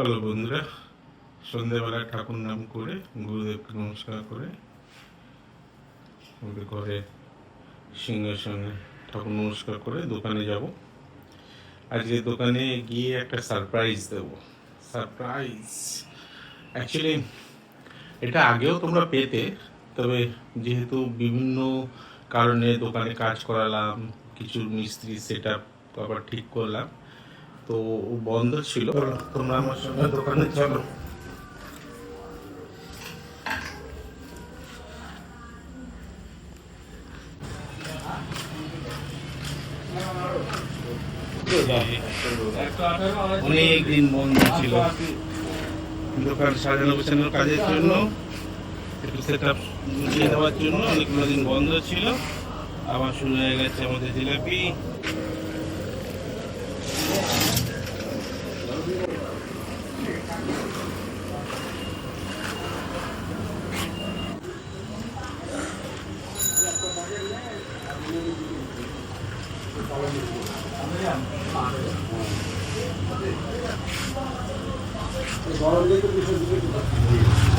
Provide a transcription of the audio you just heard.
Hello বন্ধুরা, সন্ধ্যেবেলা ঠাকুর নাম করে গুরুদেবকে নমস্কার করে আমাদের ঘরে সিংহাসনে ঠাকুর নমস্কার করে দোকানে যাব। আজকে দোকানে গিয়ে একটা সারপ্রাইজ দেব। সারপ্রাইজ অ্যাকচুয়ালি এটা আগেও তোমরা পেতে, তবে যেহেতু বিভিন্ন কারণে দোকানে কাজ করালাম, কিছু মিস্ত্রি সেট আপ আবার ঠিক করলাম, তো বন্ধ ছিল। তোমরা আমার সঙ্গে দোকানে চলো। অনেক দিন বন্ধ ছিল দোকান সাজানো গোছানোর কাজের জন্য, একটু সেট আপ গুছিয়ে দেওয়ার জন্য অনেকগুলো দিন বন্ধ ছিল। আবার শুরু হয়ে গেছে আমাদের জিলাপি। গরম